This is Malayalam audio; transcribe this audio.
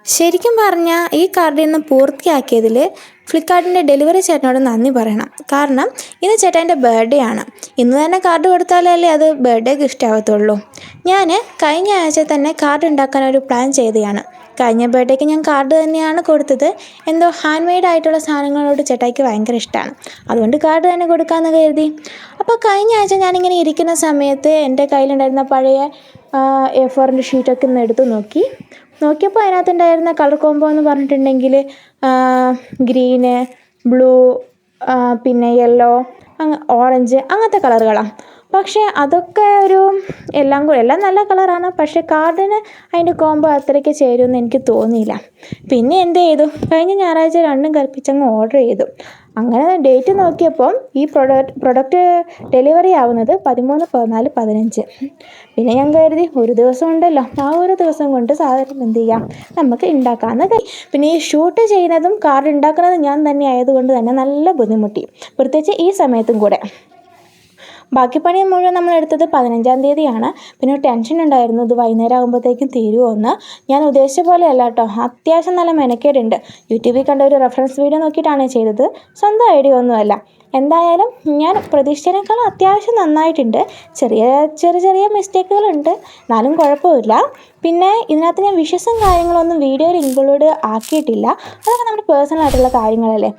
ശരിക്കും പറഞ്ഞാൽ ഈ കാർഡ് ഇന്ന് പൂർത്തിയാക്കിയതിൽ ഫ്ലിപ്കാർട്ടിൻ്റെ ഡെലിവറി ചേട്ടനോട് നന്ദി പറയണം. കാരണം ഇന്ന് ചേട്ടൻ്റെ ബർത്ത്ഡേ ആണ്. ഇന്ന് തന്നെ കാർഡ് കൊടുത്താലല്ലേ അത് ബർത്ത്ഡേ ഗിഫ്റ്റ് ആവത്തുള്ളൂ. ഞാൻ കഴിഞ്ഞ ആഴ്ച തന്നെ കാർഡ് ഉണ്ടാക്കാനൊരു പ്ലാൻ ചെയ്തതാണ്. കഴിഞ്ഞ ബർത്ത്ഡേക്ക് ഞാൻ കാർഡ് തന്നെയാണ് കൊടുത്തത്. എന്തോ ഹാൻഡ് മെയ്ഡ് ആയിട്ടുള്ള സാധനങ്ങളോട് ചേട്ടായിക്ക് ഭയങ്കര ഇഷ്ടമാണ്. അതുകൊണ്ട് കാർഡ് തന്നെ കൊടുക്കാമെന്ന് കരുതി. അപ്പോൾ കഴിഞ്ഞ ആഴ്ച ഞാനിങ്ങനെ ഇരിക്കുന്ന സമയത്ത് എൻ്റെ കയ്യിലുണ്ടായിരുന്ന പഴയ A4 ഷീറ്റൊക്കെ ഒന്ന് എടുത്ത് നോക്കിയപ്പോൾ അതിനകത്തുണ്ടായിരുന്ന കളർ കോമ്പോ എന്ന് പറഞ്ഞിട്ടുണ്ടെങ്കിൽ ഗ്രീന്, ബ്ലൂ, പിന്നെ യെല്ലോ, ഓറഞ്ച് അങ്ങനത്തെ കളറുകളാണ്. പക്ഷേ അതൊക്കെ എല്ലാം നല്ല കളറാണ്. പക്ഷേ കാർഡിന് അതിൻ്റെ കോമ്പോ അത്രയ്ക്ക് ചേരുമെന്ന് എനിക്ക് തോന്നിയില്ല. പിന്നെ എന്ത് ചെയ്തു, കഴിഞ്ഞ ഞായറാഴ്ച രണ്ടും കൽപ്പിച്ചങ്ങ് ഓർഡർ ചെയ്തു. അങ്ങനെ ഡേറ്റ് നോക്കിയപ്പം ഈ പ്രൊഡക്റ്റ് ഡെലിവറി ആവുന്നത് 13, 14, 15. പിന്നെ ഞാൻ കരുതി ഒരു ദിവസം ഉണ്ടല്ലോ, ആ ഒരു ദിവസം കൊണ്ട് സാധനം എന്ത് ചെയ്യാം, നമുക്ക് ഉണ്ടാക്കാമെന്ന് കരുതി. പിന്നെ ഈ ഷൂട്ട് ചെയ്യുന്നതും കാർഡ് ഉണ്ടാക്കുന്നതും ഞാൻ തന്നെ ആയതുകൊണ്ട് തന്നെ നല്ല ബുദ്ധിമുട്ടി, പ്രത്യേകിച്ച് ഈ സമയത്തും കൂടെ. ബാക്കി പണി മുഴുവൻ നമ്മൾ എടുത്തത് 15-ാം തീയതിയാണ്. പിന്നെ ടെൻഷൻ ഉണ്ടായിരുന്നു, ഇത് വൈകുന്നേരം ആകുമ്പോഴത്തേക്കും തീരുമോ എന്ന്. ഞാൻ ഉദ്ദേശിച്ച പോലെ അല്ല കേട്ടോ, അത്യാവശ്യം നല്ല മെനക്കേടുണ്ട്. യൂട്യൂബിൽ കണ്ട ഒരു റെഫറൻസ് വീഡിയോ നോക്കിയിട്ടാണ് ചെയ്തത്, സ്വന്തം ഐഡിയ ഒന്നുമല്ല. എന്തായാലും ഞാൻ പ്രതീക്ഷിച്ചതിനേക്കാളും അത്യാവശ്യം നന്നായിട്ടുണ്ട്. ചെറിയ മിസ്റ്റേക്കുകളുണ്ട്, എന്നാലും കുഴപ്പമില്ല. പിന്നെ ഇതിനകത്ത് ഞാൻ വിഷസും കാര്യങ്ങളൊന്നും വീഡിയോയിൽ ഇൻക്ലൂഡ് ആക്കിയിട്ടില്ല. അതൊക്കെ നമ്മുടെ പേഴ്സണൽ ആയിട്ടുള്ള കാര്യങ്ങളല്ലേ.